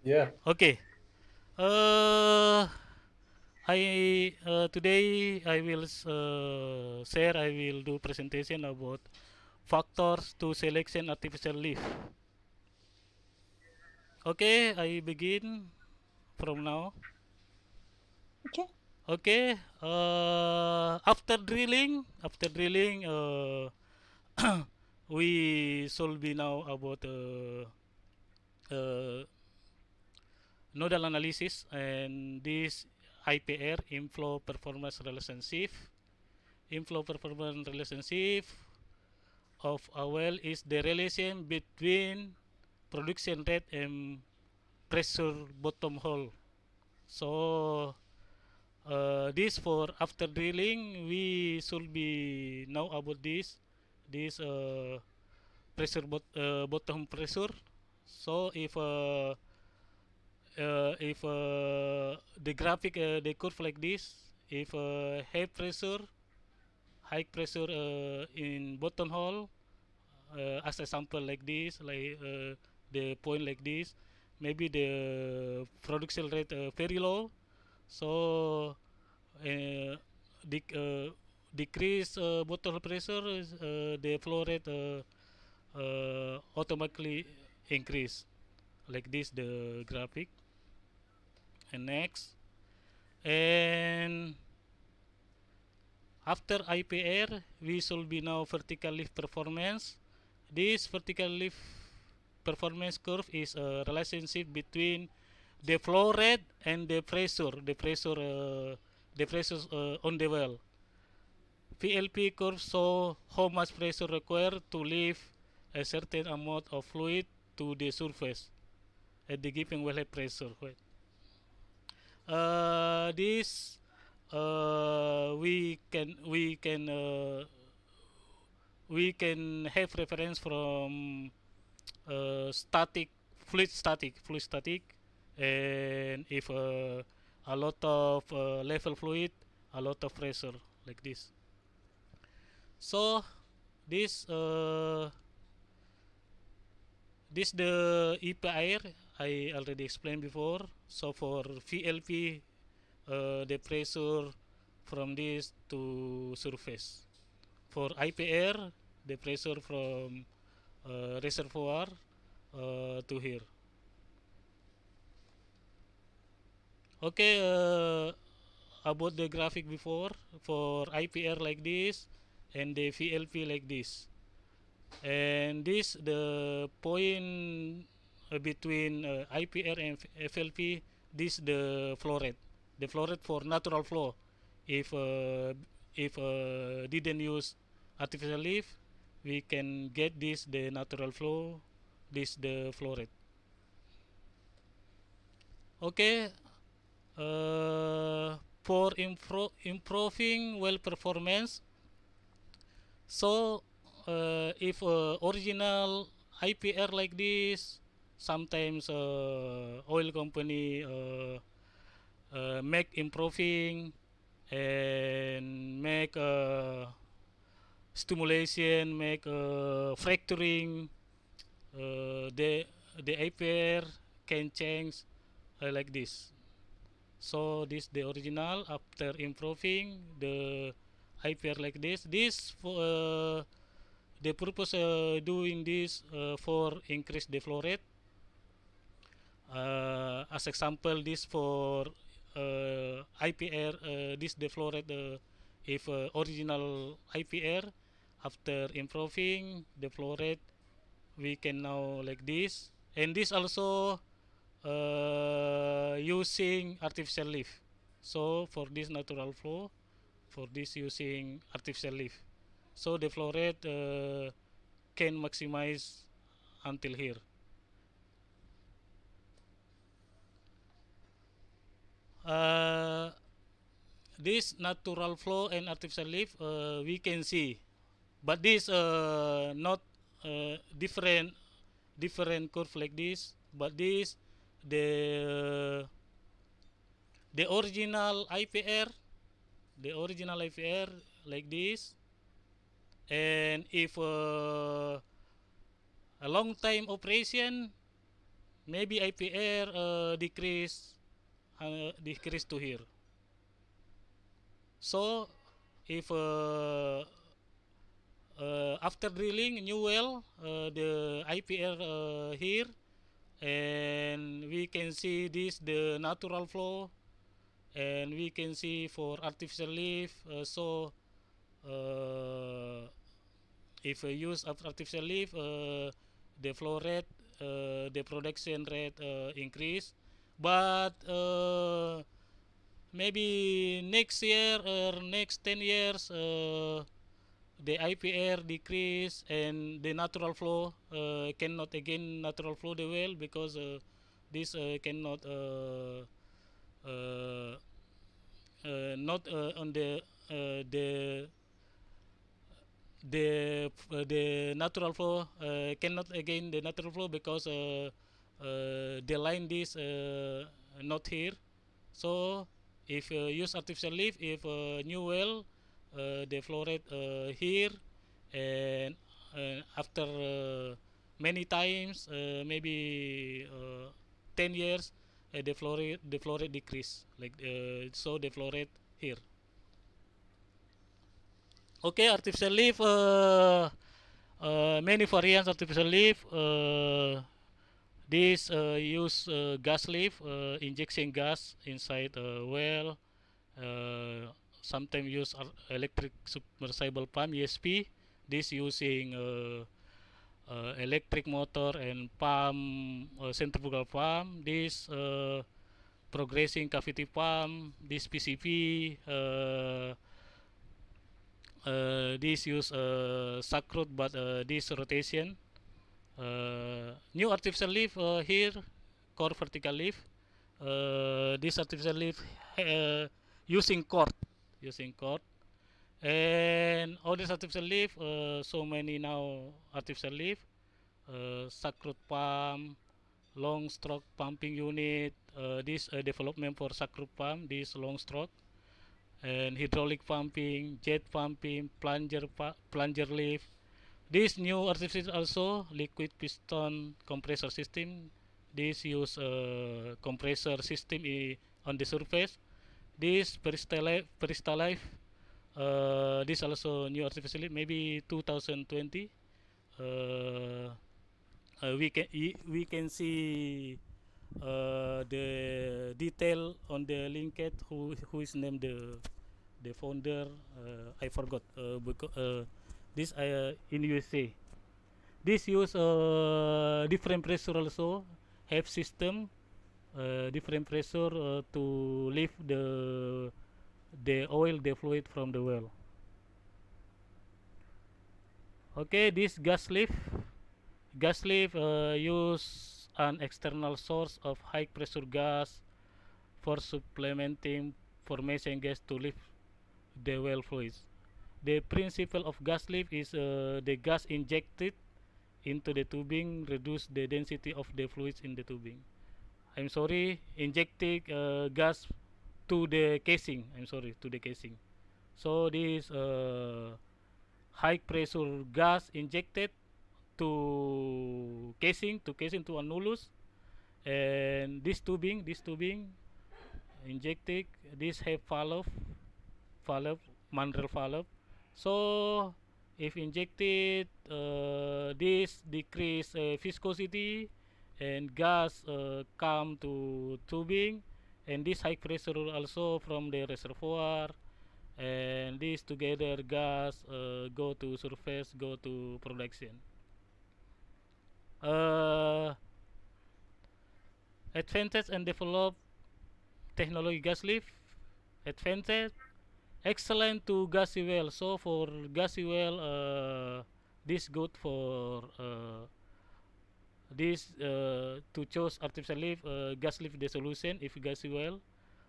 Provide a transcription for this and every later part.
Yeah. Okay. Uh, I today I will share. I will do presentation about factors to selection artificial leaf. Okay, I begin from now. Okay. Okay. After drilling, we shall be now about uh, nodal analysis and this IPR inflow performance relationship. Inflow performance relationship of a well is the relation between production rate and pressure bottom hole. So this for after drilling we should be know about this bottom pressure. So if the graphic the curve like this, if high pressure in bottom hole as a sample like this, like the point like this, maybe the production rate very low. So uh, decrease bottle pressure, the flow rate automatically increase like this the graphic. And next, and after IPR we should be now vertical lift performance. This vertical lift performance curve is a relationship between the flow rate and the pressure on the well. VLP curve show how much pressure required to lift a certain amount of fluid to the surface at the given wellhead pressure. This we can have reference from static fluid static, and if a lot of level fluid, a lot of pressure like this. So this this the EPIR I already explained before. So for VLP, the pressure from this to surface. For IPR, the pressure from reservoir to here. Okay, about the graphic before, for IPR like this and the VLP like this. And this the point between IPR and FLP, this the flow rate. The flow rate for natural flow. If didn't use artificial lift, we can get this the natural flow, this the flow rate. Okay, for improving well performance. So if original IPR like this, sometimes oil company make improving and make stimulation, make fracturing. The IPR can change like this. So this the original after improving the IPR like this. This for the purpose doing this for increase the flow rate. As example, this for IPR, this the flow rate. If original IPR after improving the flow rate, we can now like this. And this also using artificial lift. So for this natural flow, for this using artificial lift. So the flow rate can maximize until here. Uh, this natural flow and artificial lift we can see, but this not different curve like this, but this the the original IPR, the original IPR like this. And if a long time operation, maybe IPR decrease to here. So if after drilling new well, the IPR here, and we can see this the natural flow, and we can see for artificial lift. Uh, if we use artificial lift, the flow rate, the production rate increase, but maybe next year or next 10 years, the IPR decrease and the natural flow cannot again natural flow the well, because this cannot uh, not on the natural flow cannot again the natural flow, because the line is not here. So if use artificial lift, if new well, the flow rate here, and after many times, maybe 10 years, the flow rate decrease, like so the flow rate here. Okay, artificial lift, many variants artificial lift. This use gas lift, injection gas inside a well. Sometimes use electric submersible pump (ESP). This using electric motor and pump, centrifugal pump. This progressing cavity pump. This PCV. This use sucrot, but this rotation. New artificial lift here, core vertical lift. This artificial lift uh, using cord, and all this artificial lift. So many now artificial lift. Sucrot pump, long stroke pumping unit. This development for sucrot pump. This long stroke, and hydraulic pumping, jet pumping, plunger lift. This new artificial also liquid piston compressor system. This use compressor system on the surface. This Peristalife. This also new artificial lift, maybe 2020. Uh, we can see the detail on the linked, who is named the founder. I forgot, because this in USA. This use different pressure also, have system different pressure to lift the oil, the fluid from the well. Okay, this gas lift use an external source of high pressure gas for supplementing formation gas to lift the well fluids. The principle of gas lift is the gas injected into the tubing reduce the density of the fluids in the tubing. I'm sorry, injecting gas to the casing. I'm sorry, to the casing. So this high pressure gas injected to casing to annulus, and this tubing injected, this have valve, mandrel valve. So if injected, this decrease viscosity, and gas come to tubing, and this high pressure also from the reservoir, and this together gas go to surface, go to production. uh, Advantage and develop technology gas lift. Advantage, excellent to gassy well. So for gassy well, this good for this to choose artificial lift, gas lift the solution if gassy well.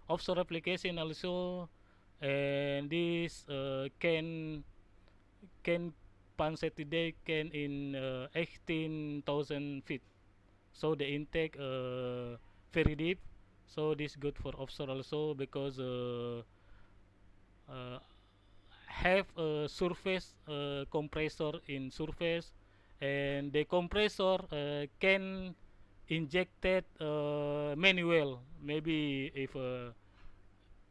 Offshore application also, and this can Panset today can in 18,000 feet. So the intake very deep. So this good for offshore also, because uh, have a surface compressor in surface, and the compressor can injected manual. Maybe if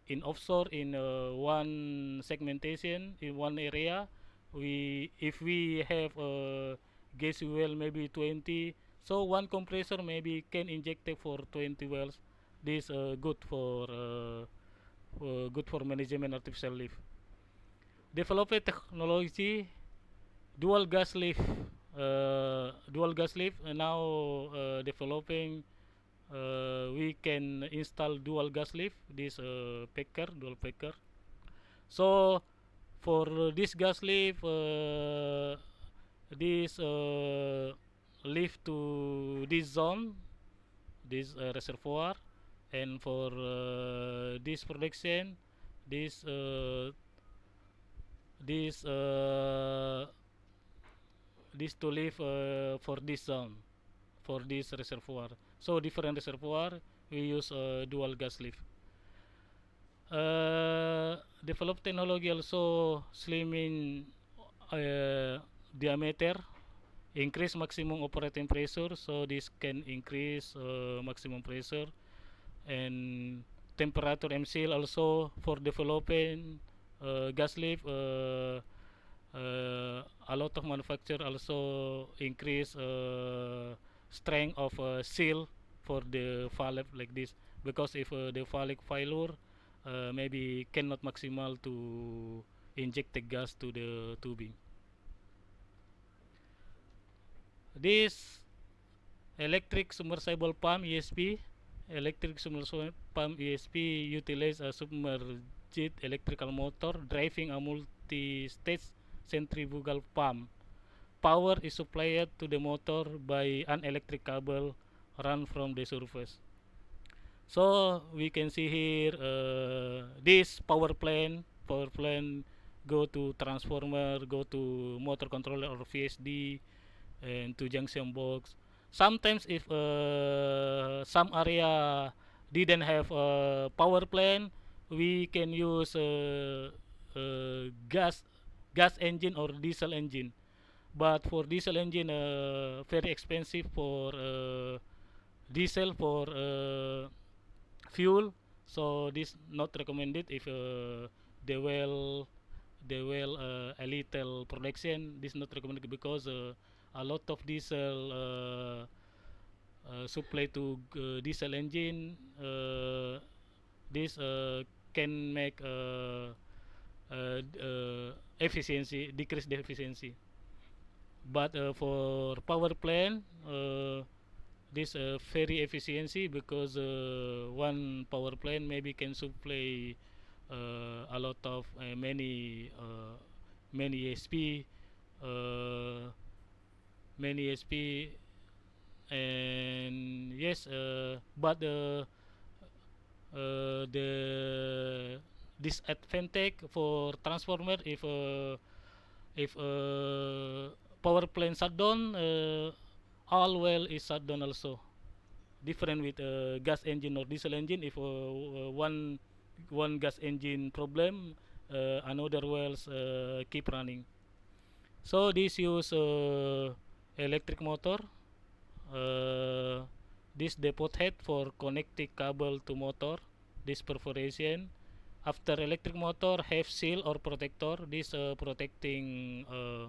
in offshore in one segmentation in one area, we if we have gas well maybe 20, so one compressor maybe can inject it for 20 wells. This good for management artificial lift. Developed technology dual gas lift. Dual gas lift now developing. We can install dual gas lift. This packer, dual packer. So for this gas lift, this lift to this zone, this reservoir, and for this production, this this this to live for this zone, for this reservoir. So different reservoir we use dual gas lift. Develop technology also slimming diameter, increase maximum operating pressure, so this can increase maximum pressure, and temperature MCL also for developing gas lift. A lot of manufacturer also increase strength of seal for the valve like this, because if the valve failure, maybe cannot maximal to inject the gas to the tubing. This electric submersible pump ESP, electric submersible pump ESP utilize a submerged electrical motor driving a multi-stage centrifugal pump. Power is supplied to the motor by an electric cable run from the surface. So we can see here this power plant. Power plant go to transformer, go to motor controller or VSD, and to junction box. Sometimes if some area didn't have a power plant, we can use gas engine or diesel engine. But for diesel engine, very expensive for diesel for fuel, so this not recommended if they will a little production. This not recommended because a lot of diesel supply to diesel engine. This can make efficiency decrease the efficiency. But for power plant, this very efficiency, because one power plant maybe can supply a lot of many ESP, uh, many ESP, and yes, but the disadvantage for transformer, if power plant shutdown, all well is shutdown also. Different with gas engine or diesel engine. If one gas engine problem, another wells keep running. So this use electric motor. Uh, this depot head for connecting cable to motor. This perforation. After electric motor have seal or protector. This protecting uh,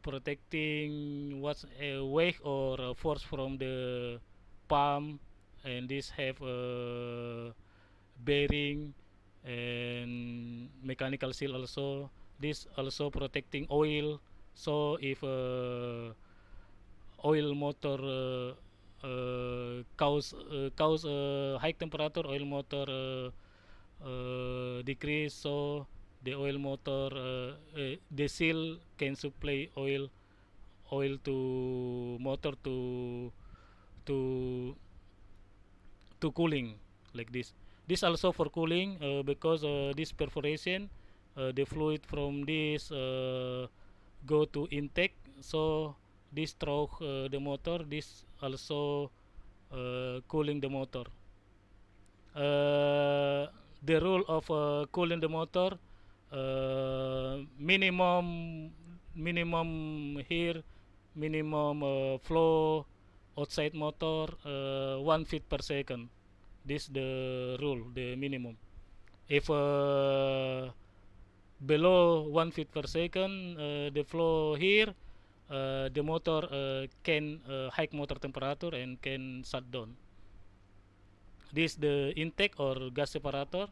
protecting what's a weight or force from the pump, and this have bearing and mechanical seal also. This also protecting oil, so if oil motor cause high temperature, oil motor decrease, so the oil motor the seal can supply oil to motor to to cooling like this. This also for cooling, because this perforation, the fluid from this go to intake, so this stroke the motor. This also cooling the motor. The rule of cooling the motor, minimum minimum here, minimum flow outside motor 1 feet per second. This the rule, the minimum. If below 1 feet per second the flow here, the motor can hike motor temperature and can shut down. This the intake or gas separator,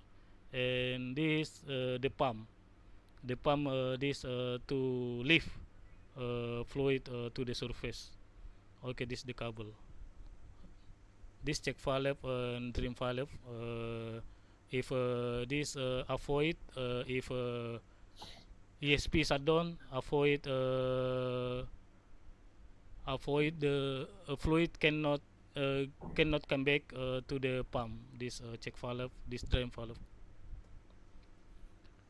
and this the pump. The pump this to lift fluid to the surface. Okay, this the cable. This check valve and trim valve. If this avoid if ESP shutdown, avoid the fluid cannot come back to the pump. This check valve, this drain valve.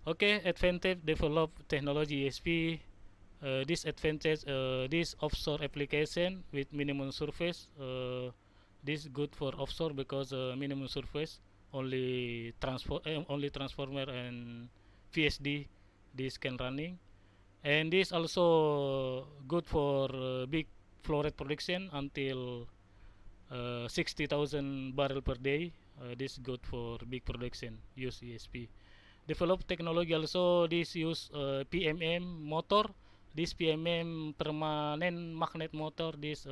Okay, advantage develop technology ESP. This advantage, this offshore application with minimum surface. This good for offshore because minimum surface, only transformer and VSD this can running, and this also good for big flow rate production until 60,000 barrel per day. This good for big production use ESP. Develop technology also this use PMM motor. This PMM permanent magnet motor. This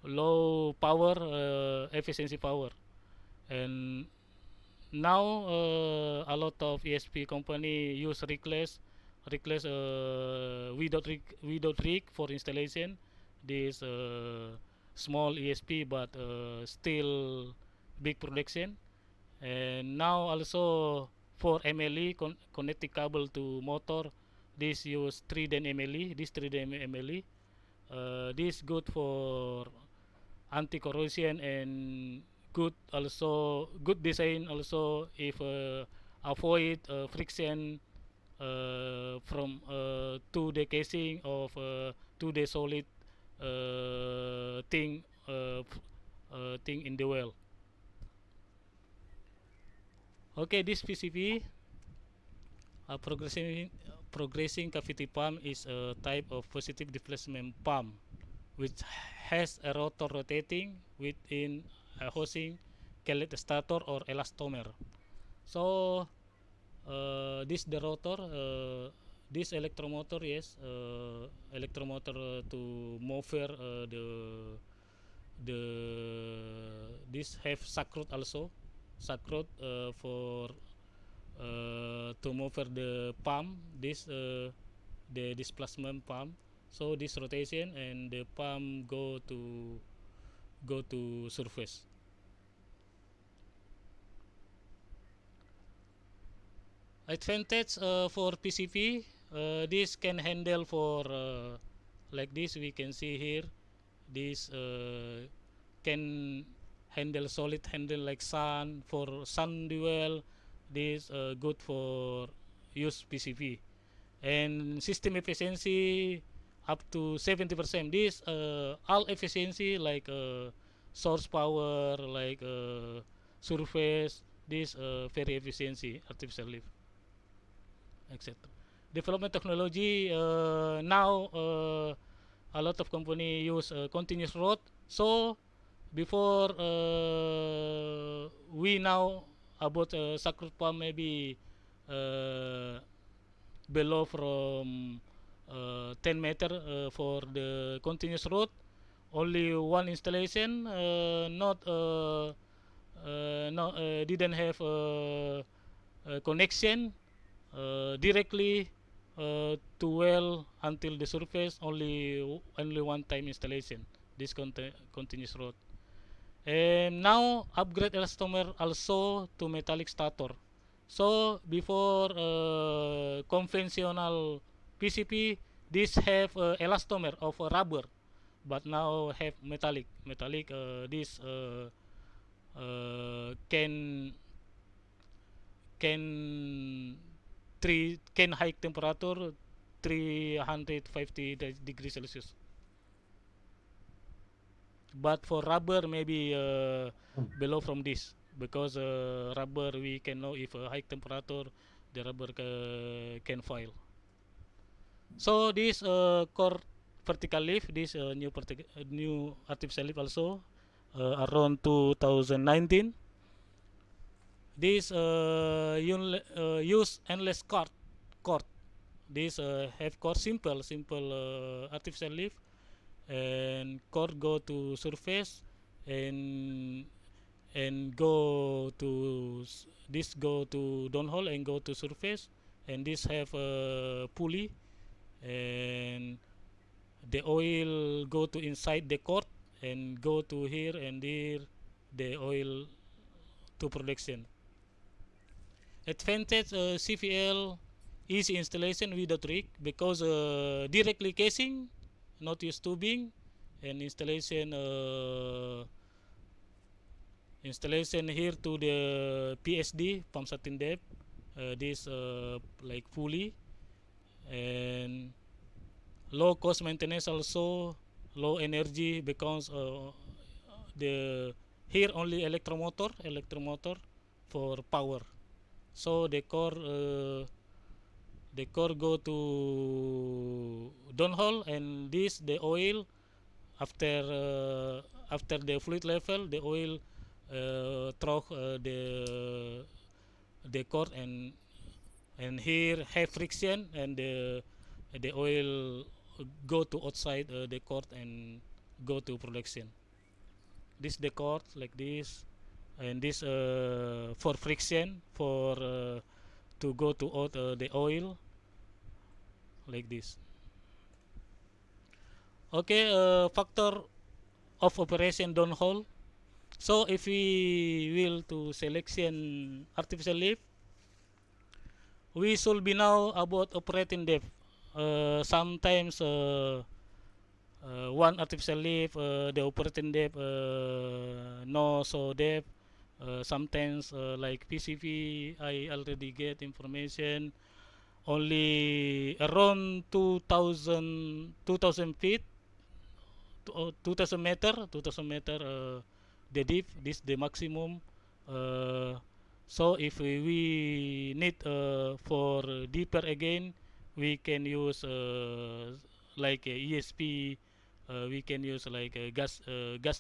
low power efficiency power, and now a lot of ESP company use reckless without rig for installation. This small ESP but still big production. And now also for MLE connecting cable to motor, this use 3D MLE. This 3D MLE this good for anti-corrosion and good design also if avoid friction from to the casing of to the solid thing thing in the well. Okay, this PCP progressing cavity pump is a type of positive displacement pump which has a rotor rotating within a housing called stator or elastomer. So this the rotor, this electromotor, yes, electromotor to move the this have sacrot also, sacrot for to move the pump, this the displacement pump. So this rotation and the pump go to surface. Advantage for PCP, this can handle for like this we can see here. This can handle solid handle like sun for sun duel. This good for use PCP, and system efficiency up to 70%. This all efficiency like source power, like surface. This very efficiency artificial lift, etc. Development technology now a lot of company use continuous rod. So before we now about sacred pump maybe uh, below from 10 meter for the continuous rod, only one installation, not no didn't have connection directly to well until the surface, only one time installation this continuous rod. And now upgrade elastomer also to metallic stator. So before conventional PCP, this have elastomer of rubber, but now have metallic this can can high temperature 350 degrees Celsius. But for rubber maybe below from this, because rubber we can know if high temperature the rubber can fail. So this core vertical lift, this new artificial lift also around 2019. This use endless cord. This have core simple artificial lift, and core go to surface, and go to this go to downhole and go to surface, and this have a pulley, and the oil go to inside the cord and go to here and here the oil to production. Advantage CVL easy installation without rig because directly casing, not use tubing, and installation here to the PSD pump setting depth. This like pulley, and low cost maintenance also, low energy because the here only electromotor for power. So the core go to downhole, and this the oil after the fluid level, the oil through the core, and here have friction, and the oil go to outside the cord and go to production. This the cord like this, and this for friction for to go to out the oil like this. Okay, factor of operation downhole. So if we will to selection artificial lift, we should be now about operating depth. Sometimes one artificial lift, the operating depth no so depth. Sometimes like PCV, I already get information only around 2000 feet, 2000 meter the deep. This the maximum. Uh, so if we need for deeper again, we can use like ESP. We can use like gas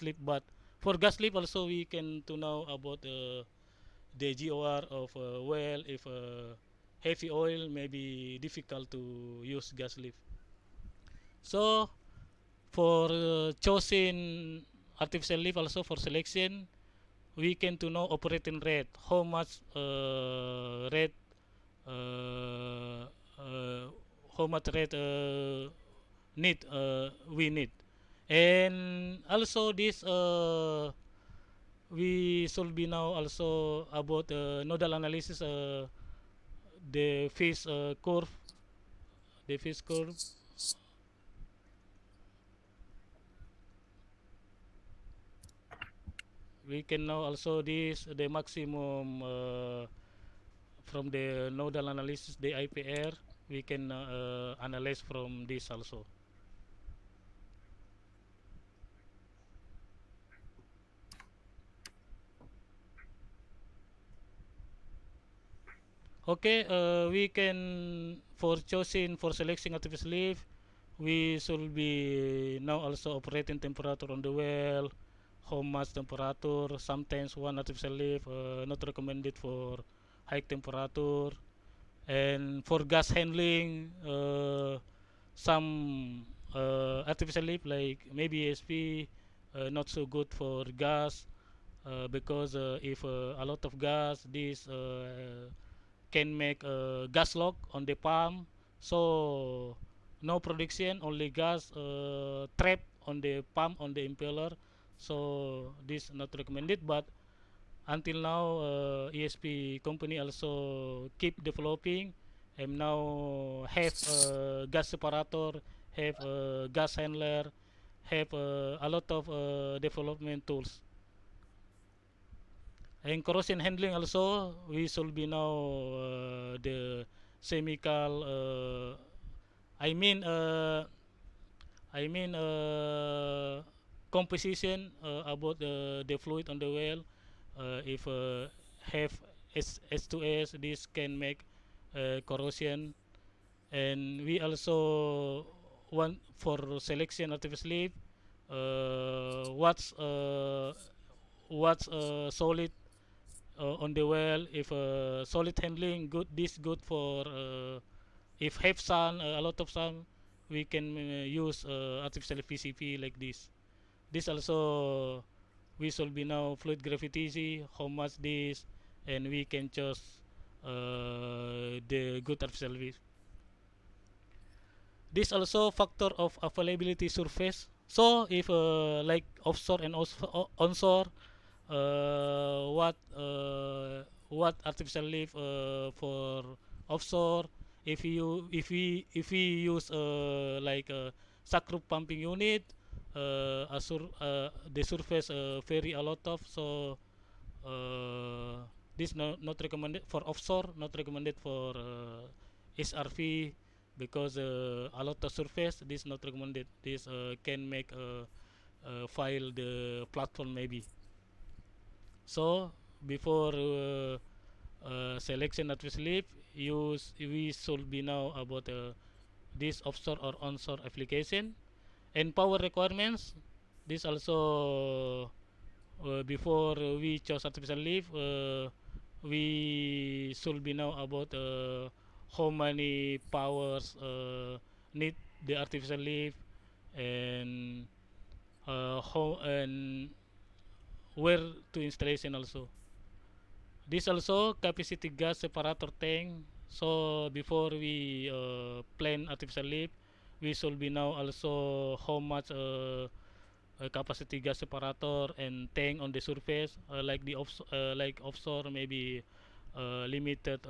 lift, but for gas lift also we can to know about the GOR of well, if heavy oil may be difficult to use gas lift. So for choosing artificial lift also for selection, we can to know operating rate, how much rate uh, uh, how much rate we need. And also this we should be now also about nodal analysis, the phase curve, the phase curve. We can know also this the maximum from the nodal analysis, the IPR. We can analyze from this also. Okay, we can for choosing for selecting artificial lift, we should be now also operating temperature on the well, how much temperature. Sometimes one artificial lift not recommended for high temperature, and for gas handling, some artificial lift like maybe ESP not so good for gas because if a lot of gas, this can make gas lock on the pump, so no production, only gas trap on the pump on the impeller. So this not recommended, but until now ESP company also keep developing, and now have gas separator, have gas handler, have a lot of development tools. And corrosion handling also, we should be now the chemical. I mean, uh, I mean composition about the fluid on the well. If have S2S, this can make corrosion. And we also want for selection artificial lift, what's solid on the well. If solid handling good, this good for if have sun, a lot of sun, we can use artificial PCP like this. This also we should be now fluid gravity, how much this, and we can choose the good artificial lift. This also factor of availability surface. So if like offshore and onshore, what artificial lift for offshore, if we use like a sacro pumping unit, the surface vary a lot of, so uh, this not recommended for offshore, not recommended for SRV, because a lot of surface, this not recommended. This can make file the platform maybe. So before selection that we sleep, we should be know about this offshore or onshore application and power requirements. This also before we chose artificial lift, we should be know about how many powers need the artificial lift, and how and where to installation also. This also capacity gas separator tank. So before we plan artificial lift, we should be know also how much capacity gas separator and tank on the surface, like offshore maybe limited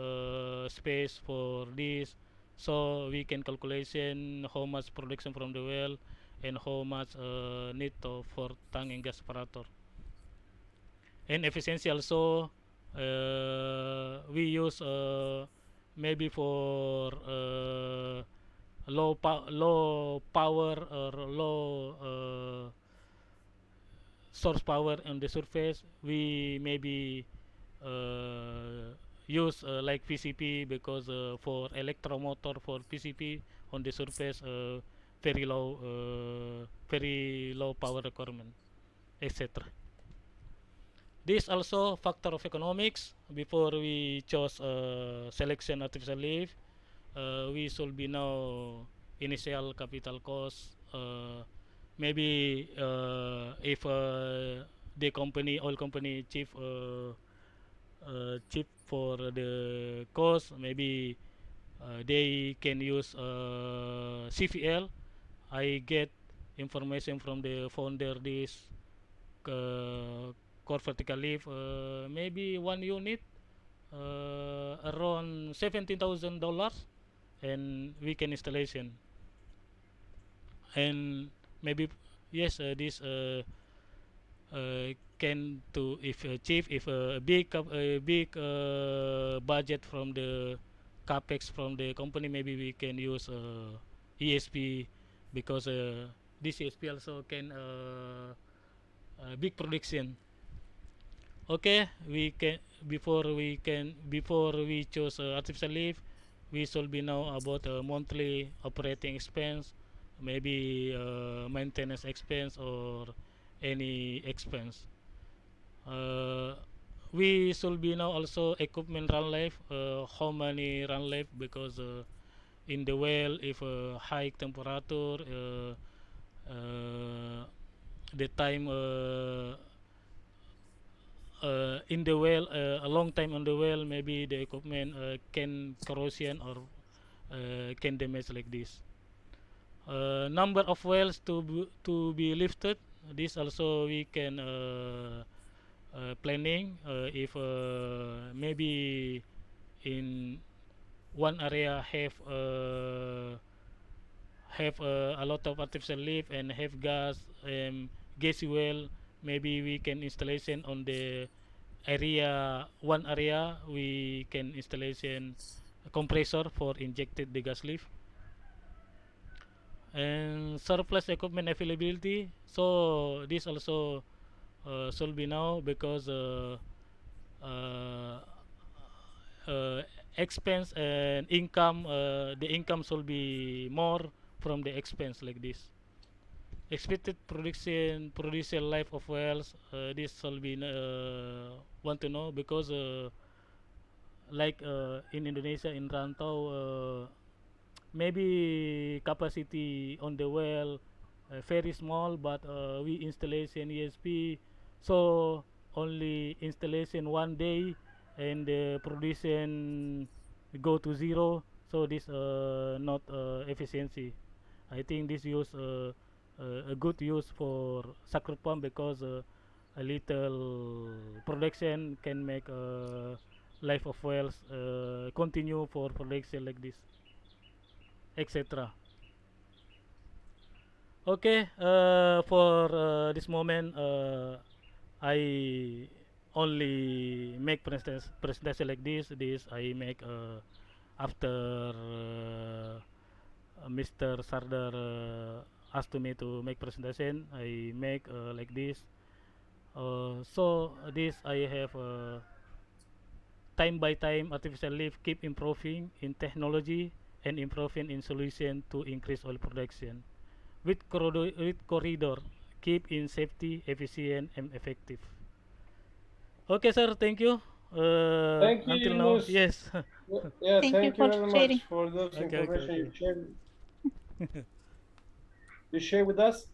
space for this, so we can calculation how much production from the well and how much need for tank and gas separator. And efficiency also, we use maybe for low power or low source power on the surface, we maybe use like PCP, because for electromotor for PCP on the surface, very low power requirement, etc. This also factor of economics. Before we chose selection artificial lift, we should be know initial capital cost. Maybe if the company, oil company, cheap for the cost, maybe they can use CVL. I get information from the founder this core vertical lift, maybe one unit around $17,000, and weekend installation. And maybe yes, this can to if cheap, if a big budget from the capex from the company, maybe we can use ESP, because this ESP also can big production. Okay, before we choose artificial lift, we should be know about monthly operating expense, maybe maintenance expense or any expense. Uh, we should be know also equipment run life, how many run life, because in the well, if high temperature, the time in the well, a long time on the well, maybe the equipment can corrosion or can damage like this. Number of wells to be lifted, this also we can planning, if maybe in one area have a lot of artificial lift and have gas, gassy well, maybe we can installation on the one area, we can installation a compressor for injected the gas lift. And surplus equipment availability, so this also should be now, because uh, expense and income. The income should be more from the expense like this. Expected production life of wells. This shall be want to know because like in Indonesia in Rantau, maybe capacity on the well very small, but we installation ESP, so only installation 1 day and the production go to zero. So this not efficiency. I think this use a good use for sucker pump because a little production can make life of wells continue for production like this, etc. Okay, for this moment, I only make presentation like this. This I make after Mr. Sardar asked me to make presentation. I make like this. So this I have time by time artificial lift keep improving in technology and improving in solution to increase oil production. With corridor keep in safety, efficient, and effective. Okay, sir. Thank you. Thank you, Until now, Yunus. yes. Yeah, Thank you thank you for very sharing. much for those Okay, okay, information okay. you shared with us.